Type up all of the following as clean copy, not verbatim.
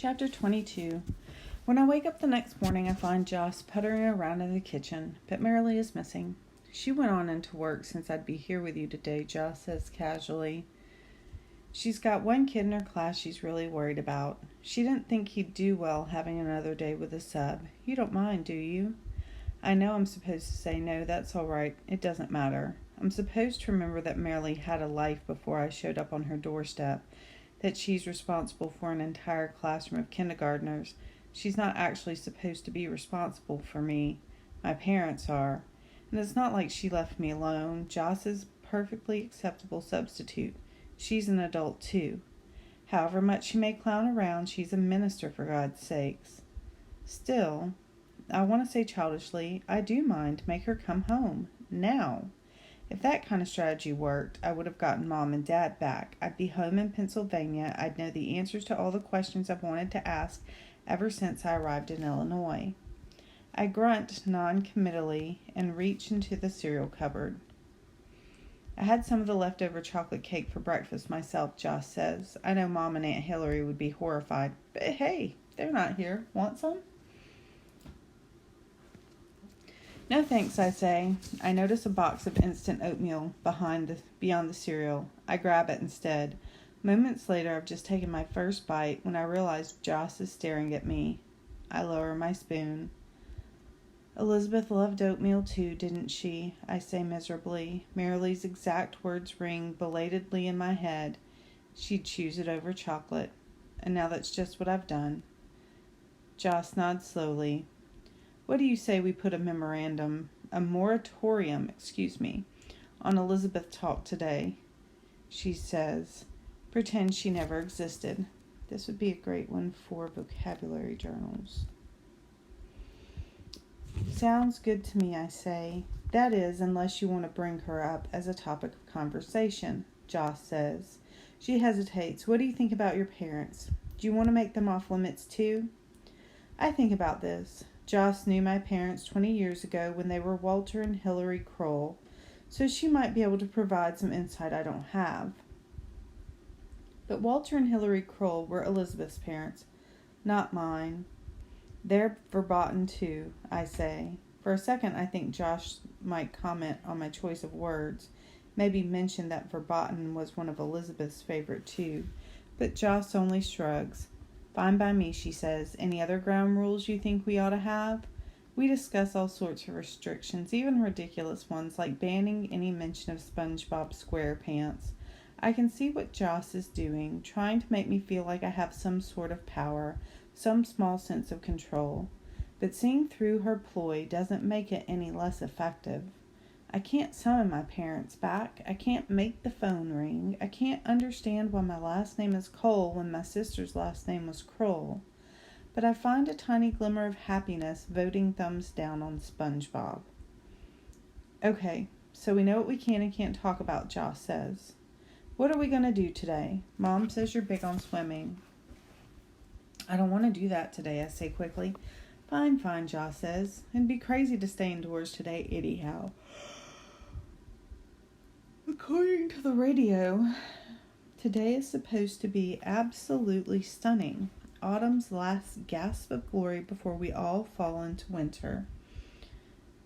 Chapter 22. When I wake up the next morning, I find Joss puttering around in the kitchen, but Marilee is missing. She went on into work since I'd be here with you today, Joss says casually. She's got one kid in her class she's really worried about. She didn't think he'd do well having another day with a sub. You don't mind, do you? I know I'm supposed to say no, that's all right. It doesn't matter. I'm supposed to remember that Marilee had a life before I showed up on her doorstep, that she's responsible for an entire classroom of kindergartners. She's not actually supposed to be responsible for me. My parents are. And it's not like she left me alone. Joss is a perfectly acceptable substitute. She's an adult too. However much she may clown around, she's a minister for God's sakes. Still, I want to say childishly, I do mind. Make her come home. Now. If that kind of strategy worked, I would have gotten Mom and Dad back. I'd be home in Pennsylvania. I'd know the answers to all the questions I've wanted to ask ever since I arrived in Illinois. I grunt non-committally and reach into the cereal cupboard. I had some of the leftover chocolate cake for breakfast myself, Joss says. I know Mom and Aunt Hillary would be horrified, but hey, they're not here. Want some? No thanks, I say. I notice a box of instant oatmeal beyond the cereal. I grab it instead. Moments later, I've just taken my first bite when I realize Joss is staring at me. I lower my spoon. Elizabeth loved oatmeal too, didn't she? I say miserably. Marilee's exact words ring belatedly in my head. She'd choose it over chocolate. And now that's just what I've done. Joss nods slowly. What do you say we put a moratorium, on Elizabeth talk today? She says, pretend she never existed. This would be a great one for vocabulary journals. Sounds good to me, I say. That is, unless you want to bring her up as a topic of conversation, Joss says. She hesitates. What do you think about your parents? Do you want to make them off limits too? I think about this. Joss knew my parents 20 years ago when they were Walter and Hillary Kroll, so she might be able to provide some insight I don't have. But Walter and Hillary Kroll were Elizabeth's parents, not mine. They're verboten too, I say. For a second, I think Josh might comment on my choice of words, maybe mention that verboten was one of Elizabeth's favorite too, but Joss only shrugs. Fine by me, she says. Any other ground rules you think we ought to have? We discuss all sorts of restrictions, even ridiculous ones like banning any mention of SpongeBob SquarePants. I can see what Joss is doing, trying to make me feel like I have some sort of power, some small sense of control. But seeing through her ploy doesn't make it any less effective. I can't summon my parents back. I can't make the phone ring. I can't understand why my last name is Cole when my sister's last name was Kroll. But I find a tiny glimmer of happiness voting thumbs down on SpongeBob. Okay, so we know what we can and can't talk about, Joss says. What are we going to do today? Mom says you're big on swimming. I don't want to do that today, I say quickly. Fine, Joss says. It'd be crazy to stay indoors today anyhow. According to the radio, today is supposed to be absolutely stunning. Autumn's last gasp of glory before we all fall into winter.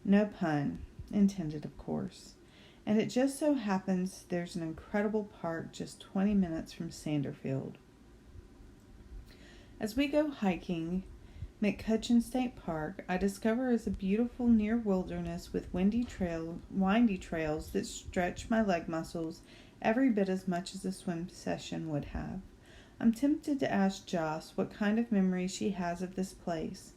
No pun intended, of course. And it just so happens there's an incredible park just 20 minutes from Sanderfield. As we go hiking, McCutcheon State Park, I discover is a beautiful near wilderness with windy trails that stretch my leg muscles every bit as much as a swim session would have. I'm tempted to ask Joss what kind of memories she has of this place.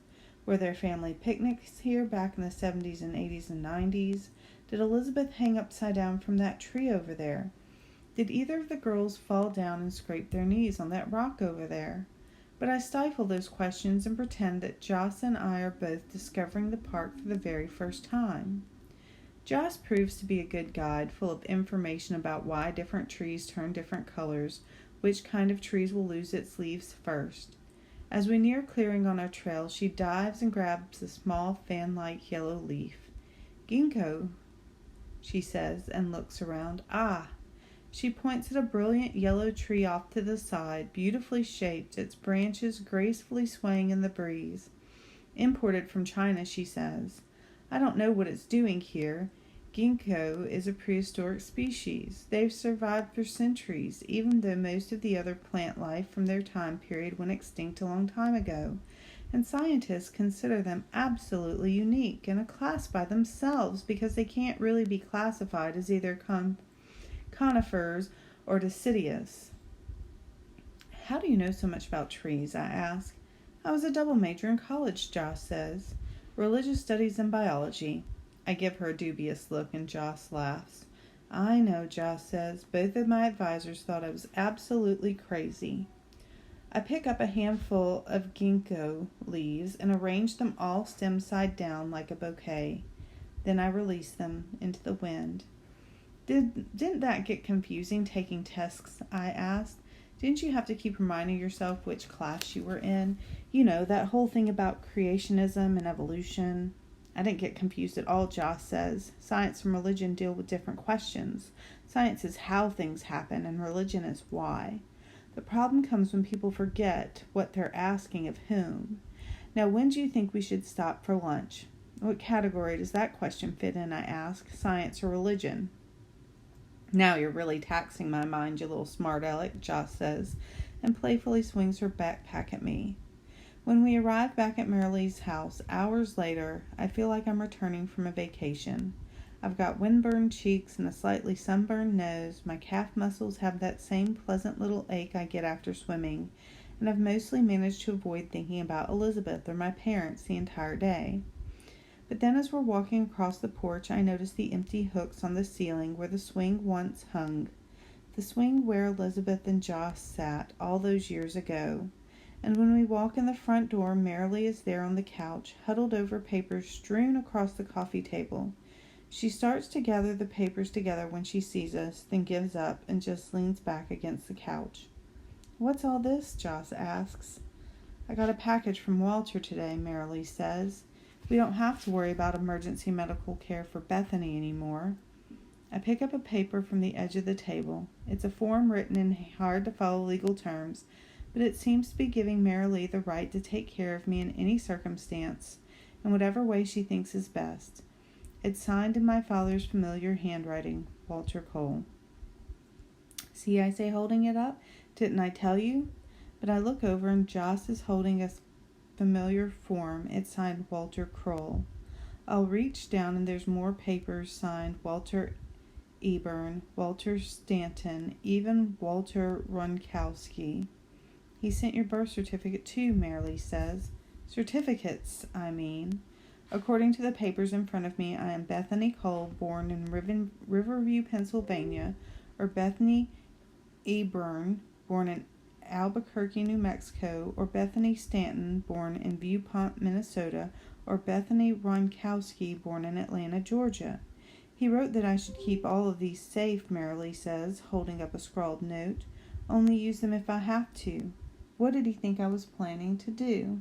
Were there family picnics here back in the 70s and 80s and 90s? Did Elizabeth hang upside down from that tree over there? Did either of the girls fall down and scrape their knees on that rock over there? But I stifle those questions and pretend that Joss and I are both discovering the park for the very first time. Joss proves to be a good guide, full of information about why different trees turn different colors, which kind of trees will lose its leaves first. As we near clearing on our trail, she dives and grabs a small fan-like yellow leaf. Ginkgo, she says, and looks around. Ah, She points at a brilliant yellow tree off to the side, beautifully shaped, its branches gracefully swaying in the breeze. Imported from China, she says. I don't know what it's doing here. Ginkgo is a prehistoric species. They've survived for centuries, even though most of the other plant life from their time period went extinct a long time ago. And scientists consider them absolutely unique and a class by themselves because they can't really be classified as either conifers or deciduous. How do you know so much about trees? I ask. I was a double major in college, Joss says. Religious studies and biology. I give her a dubious look and Joss laughs. I know, Joss says. Both of my advisors thought I was absolutely crazy. I pick up a handful of ginkgo leaves and arrange them all stem side down like a bouquet. Then I release them into the wind. Didn't that get confusing taking tests? I asked. Didn't you have to keep reminding yourself which class you were in? You know, that whole thing about creationism and evolution. I didn't get confused at all, Joss says. Science and religion deal with different questions. Science is how things happen, and religion is why. The problem comes when people forget what they're asking of whom. Now, when do you think we should stop for lunch? What category does that question fit in, I ask, science or religion? Now you're really taxing my mind, you little smart aleck, Joss says, and playfully swings her backpack at me. When we arrive back at Marilee's house, hours later, I feel like I'm returning from a vacation. I've got windburned cheeks and a slightly sunburned nose. My calf muscles have that same pleasant little ache I get after swimming, and I've mostly managed to avoid thinking about Elizabeth or my parents the entire day. But then as we're walking across the porch, I notice the empty hooks on the ceiling where the swing once hung. The swing where Elizabeth and Joss sat all those years ago. And when we walk in the front door, Marilee is there on the couch, huddled over papers strewn across the coffee table. She starts to gather the papers together when she sees us, then gives up and just leans back against the couch. What's all this? Joss asks. I got a package from Walter today, Marilee says. We don't have to worry about emergency medical care for Bethany anymore. I pick up a paper from the edge of the table. It's a form written in hard-to-follow legal terms, but it seems to be giving Marilee the right to take care of me in any circumstance, in whatever way she thinks is best. It's signed in my father's familiar handwriting, Walter Cole. See, I say, holding it up. Didn't I tell you? But I look over and Joss is holding a familiar form. It's signed Walter Kroll. I'll reach down and there's more papers signed Walter Eburn, Walter Stanton, even Walter Runkowski. He sent your birth certificate too, Marilee says. Certificates, I mean. According to the papers in front of me, I am Bethany Cole, born in Riverview, Pennsylvania, or Bethany Eburn, born in Albuquerque, New Mexico, or Bethany Stanton, born in Viewpont, Minnesota, or Bethany Ronkowski, born in Atlanta, Georgia. He wrote that I should keep all of these safe, Marilee says, holding up a scrawled note. Only use them if I have to. What did he think I was planning to do?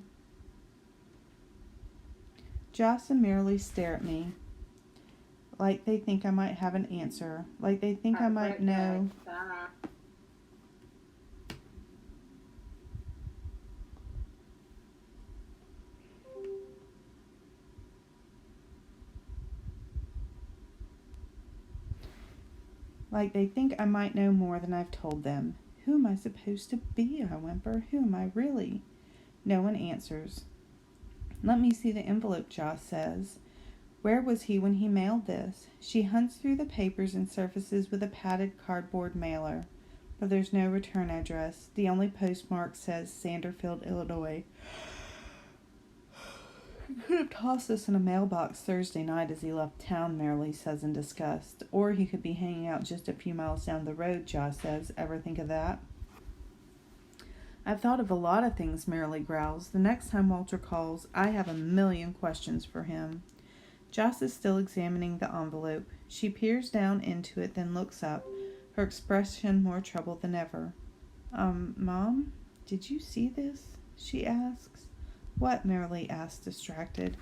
Joss and Marilee stare at me, like they think I might have an answer, like they think I might know. Like they think I might know more than I've told them. Who am I supposed to be? I whimper. Who am I really? No one answers. Let me see the envelope, Joss says. Where was he when he mailed this? She hunts through the papers and surfaces with a padded cardboard mailer. But there's no return address. The only postmark says Sanderfield, Illinois. He could have tossed this in a mailbox Thursday night as he left town, Marilee says in disgust. Or he could be hanging out just a few miles down the road, Joss says. Ever think of that? I've thought of a lot of things, Marilee growls. The next time Walter calls, I have a million questions for him. Joss is still examining the envelope. She peers down into it, then looks up, her expression more troubled than ever. Mom, did you see this? She asks. What? Marilee asks, distracted.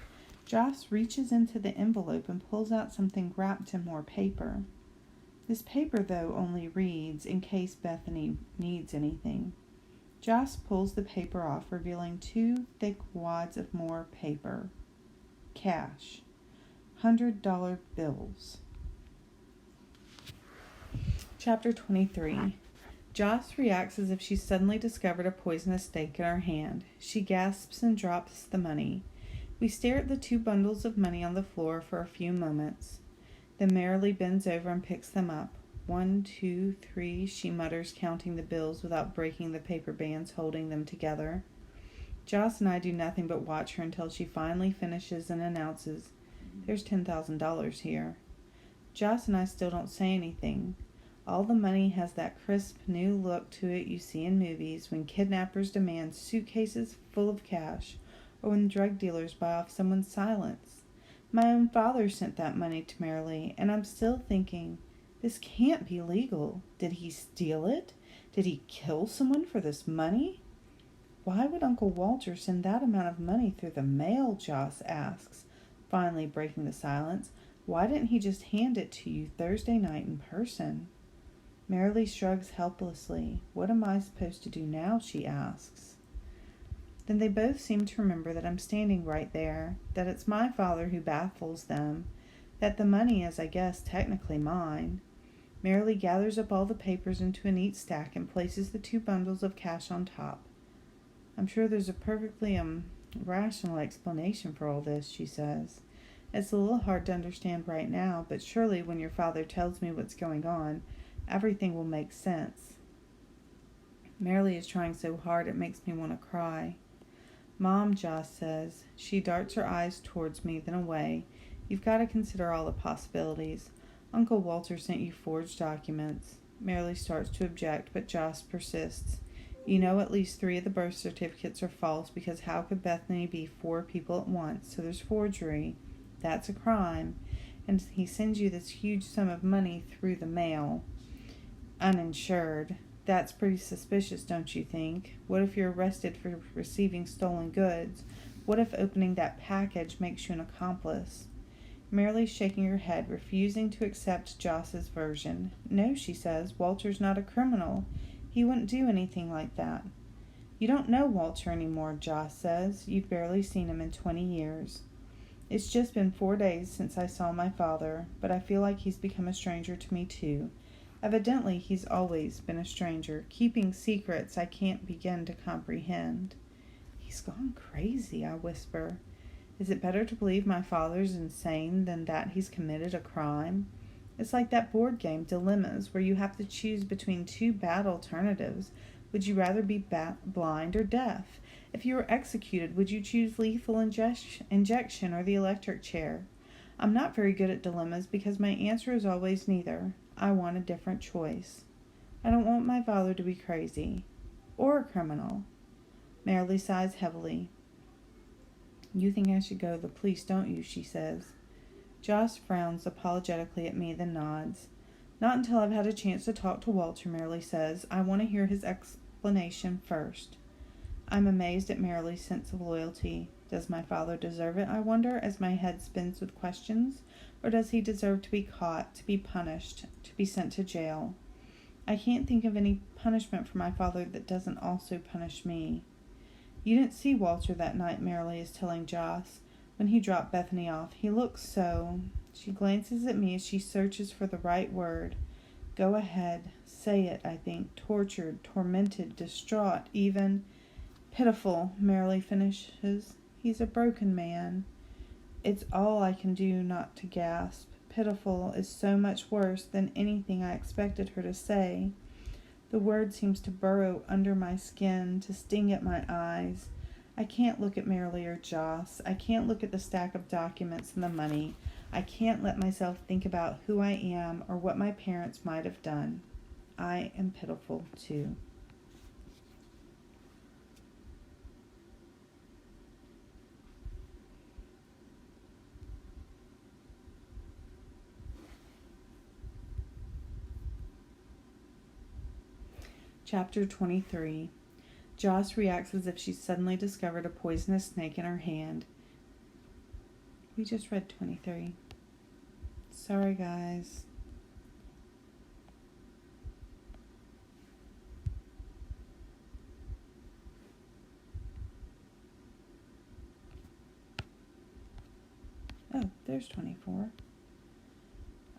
Joss reaches into the envelope and pulls out something wrapped in more paper. This paper, though, only reads in case Bethany needs anything. Joss pulls the paper off, revealing 2 thick wads of more paper. Cash. $100 bills. Chapter 23. Joss reacts as if she suddenly discovered a poisonous snake in her hand. She gasps and drops the money. We stare at the 2 bundles of money on the floor for a few moments. Then Marilee bends over and picks them up. 1, 2, 3, she mutters, counting the bills without breaking the paper bands holding them together. Joss and I do nothing but watch her until she finally finishes and announces, "There's $10,000 here." Joss and I still don't say anything. All the money has that crisp, new look to it you see in movies when kidnappers demand suitcases full of cash, or when drug dealers buy off someone's silence. My own father sent that money to Marilee, and I'm still thinking, this can't be legal. Did he steal it? Did he kill someone for this money? Why would Uncle Walter send that amount of money through the mail? Joss asks, finally breaking the silence. Why didn't he just hand it to you Thursday night in person? Marilee shrugs helplessly. What am I supposed to do now? She asks. Then they both seem to remember that I'm standing right there, that it's my father who baffles them, that the money is, I guess, technically mine. Marilee gathers up all the papers into a neat stack and places the 2 bundles of cash on top. I'm sure there's a perfectly rational explanation for all this, she says. It's a little hard to understand right now, but surely when your father tells me what's going on, everything will make sense. Marilee is trying so hard it makes me want to cry. Mom, Joss says. She darts her eyes towards me, then away. You've got to consider all the possibilities. Uncle Walter sent you forged documents. Marilee starts to object, but Joss persists. You know at least 3 of the birth certificates are false, because how could Bethany be 4 people at once? So there's forgery. That's a crime. And he sends you this huge sum of money through the mail, uninsured. That's pretty suspicious, don't you think? What if you're arrested for receiving stolen goods? What if opening that package makes you an accomplice? Marilee's shaking her head, refusing to accept Joss's version. No, she says, Walter's not a criminal. He wouldn't do anything like that. You don't know Walter anymore, Joss says. You've barely seen him in 20 years. It's just been 4 days since I saw my father, but I feel like he's become a stranger to me too. Evidently, he's always been a stranger, keeping secrets I can't begin to comprehend. He's gone crazy, I whisper. Is it better to believe my father's insane than that he's committed a crime? It's like that board game, Dilemmas, where you have to choose between 2 bad alternatives. Would you rather be blind or deaf? If you were executed, would you choose lethal injection or the electric chair? I'm not very good at dilemmas because my answer is always neither. I want a different choice. I don't want my father to be crazy. Or a criminal. Marilee sighs heavily. You think I should go to the police, don't you? She says. Joss frowns apologetically at me, then nods. Not until I've had a chance to talk to Walter, Marilee says. I want to hear his explanation first. I'm amazed at Marilee's sense of loyalty. Does my father deserve it, I wonder, as my head spins with questions? Or does he deserve to be caught, to be punished, to be sent to jail? I can't think of any punishment for my father that doesn't also punish me. You didn't see Walter that night, Marilee is telling Joss. When he dropped Bethany off, he looked so... She glances at me as she searches for the right word. Go ahead. Say it, I think. Tortured, tormented, distraught, even... Pitiful, Marilee finishes. He's a broken man. It's all I can do not to gasp. Pitiful is so much worse than anything I expected her to say. The word seems to burrow under my skin, to sting at my eyes. I can't look at Marilee or Joss. I can't look at the stack of documents and the money. I can't let myself think about who I am or what my parents might have done. I am pitiful, too. Chapter 23. Joss reacts as if she suddenly discovered a poisonous snake in her hand. We just read 23. Sorry, guys. Oh, there's 24.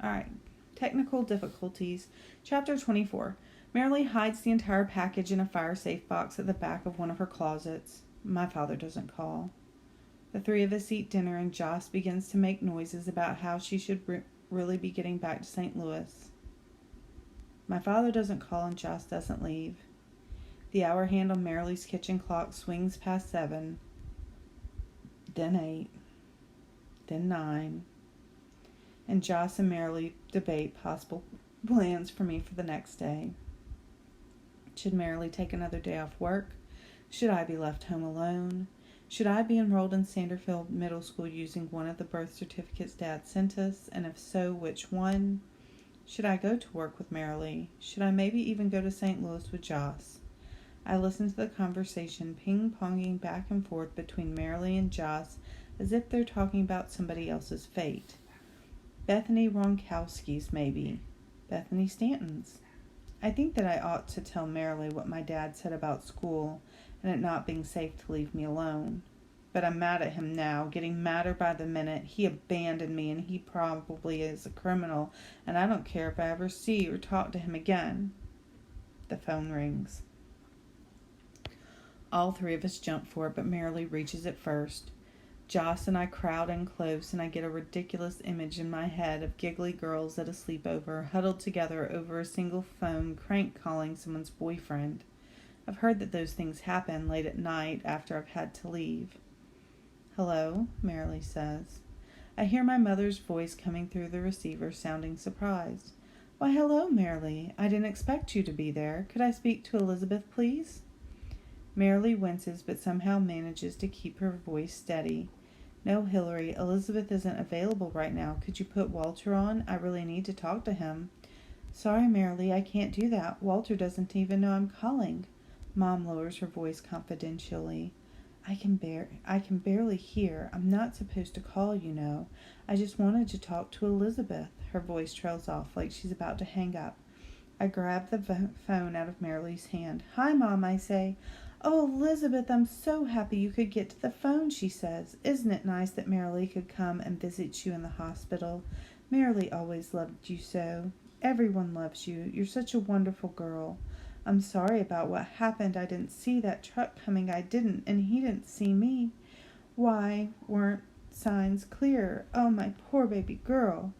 All right. Technical difficulties. Chapter 24. Marilee hides the entire package in a fire-safe box at the back of one of her closets. My father doesn't call. The three of us eat dinner, and Joss begins to make noises about how she should really be getting back to St. Louis. My father doesn't call, and Joss doesn't leave. The hour hand on Marilee's kitchen clock swings past 7, then 8, then 9, and Joss and Marilee debate possible plans for me for the next day. Should Marilee take another day off work? Should I be left home alone? Should I be enrolled in Sanderfield Middle School using one of the birth certificates Dad sent us, and if so, which one? Should I go to work with Marilee? Should I maybe even go to St. Louis with Joss? I listen to the conversation ping-ponging back and forth between Marilee and Joss as if they're talking about somebody else's fate. Bethany Ronkowski's, maybe. Bethany Stanton's. I think that I ought to tell Marilee what my dad said about school and it not being safe to leave me alone. But I'm mad at him now, getting madder by the minute. He abandoned me, and he probably is a criminal, and I don't care if I ever see or talk to him again. The phone rings. All three of us jump for it, but Marilee reaches it first. Joss and I crowd in close, and I get a ridiculous image in my head of giggly girls at a sleepover, huddled together over a single phone, crank calling someone's boyfriend. I've heard that those things happen late at night after I've had to leave. Hello, Marilee says. I hear my mother's voice coming through the receiver, sounding surprised. Why, hello, Marilee. I didn't expect you to be there. Could I speak to Elizabeth, please? Marilee winces, but somehow manages to keep her voice steady. No, Hillary, Elizabeth isn't available right now. Could you put Walter on? I really need to talk to him. Sorry, Marilee, I can't do that. Walter doesn't even know I'm calling. Mom lowers her voice confidentially. I can barely hear. I'm not supposed to call, you know. I just wanted to talk to Elizabeth. Her voice trails off like she's about to hang up. I grab the phone out of Marilee's hand. Hi, Mom, I say. Oh, Elizabeth, I'm so happy you could get to the phone, she says. Isn't it nice that Marilee could come and visit you in the hospital? Marilee always loved you so. Everyone loves you. You're such a wonderful girl. I'm sorry about what happened. I didn't see that truck coming. I didn't, and he didn't see me. Why weren't signs clear? Oh, my poor baby girl.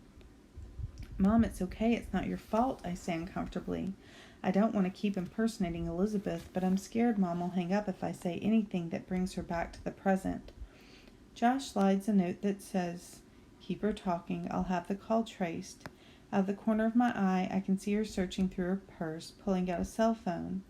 Mom, it's okay. It's not your fault, I say uncomfortably. I don't want to keep impersonating Elizabeth, but I'm scared Mom will hang up if I say anything that brings her back to the present. Josh slides a note that says, keep her talking. I'll have the call traced. Out of the corner of my eye, I can see her searching through her purse, pulling out a cell phone.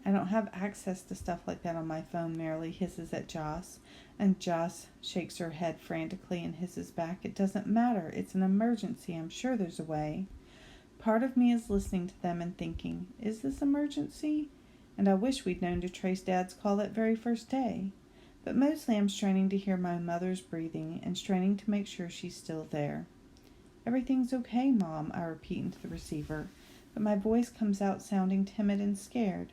I don't have access to stuff like that on my phone, Marilee hisses at Joss, and Joss shakes her head frantically and hisses back, It doesn't matter. It's an emergency. I'm sure there's a way. Part of me is listening to them and thinking, is this emergency? And I wish we'd known to trace Dad's call that very first day. But mostly I'm straining to hear my mother's breathing and straining to make sure she's still there. Everything's okay, Mom, I repeat into the receiver, but my voice comes out sounding timid and scared.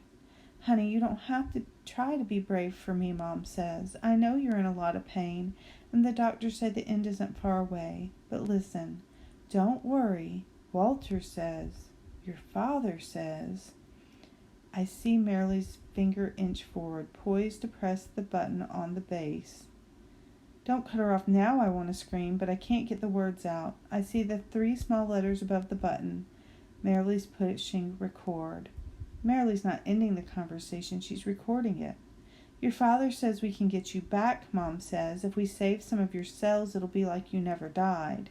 Honey, you don't have to try to be brave for me, Mom says. I know you're in a lot of pain, and the doctor said the end isn't far away. But listen, don't worry. Walter says, your father says. I see Marilee's finger inch forward, poised to press the button on the base. Don't cut her off now, I want to scream, but I can't get the words out. I see the 3 small letters above the button. Marilee's pushing record. Marilee's not ending the conversation, she's recording it. Your father says we can get you back, Mom says. If we save some of your cells, it'll be like you never died.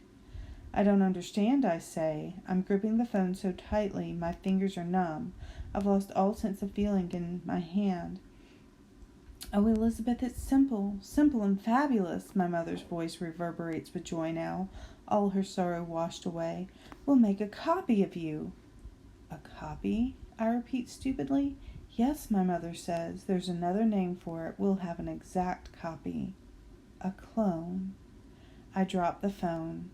I don't understand, I say. I'm gripping the phone so tightly, my fingers are numb. I've lost all sense of feeling in my hand. Oh, Elizabeth, it's simple and fabulous. My mother's voice reverberates with joy now, all her sorrow washed away. We'll make a copy of you. A copy? I repeat stupidly. Yes, my mother says. There's another name for it. We'll have an exact copy. A clone. I drop the phone.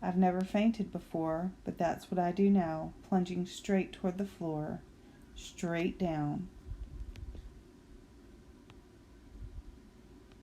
I've never fainted before, but that's what I do now, plunging straight toward the floor, straight down.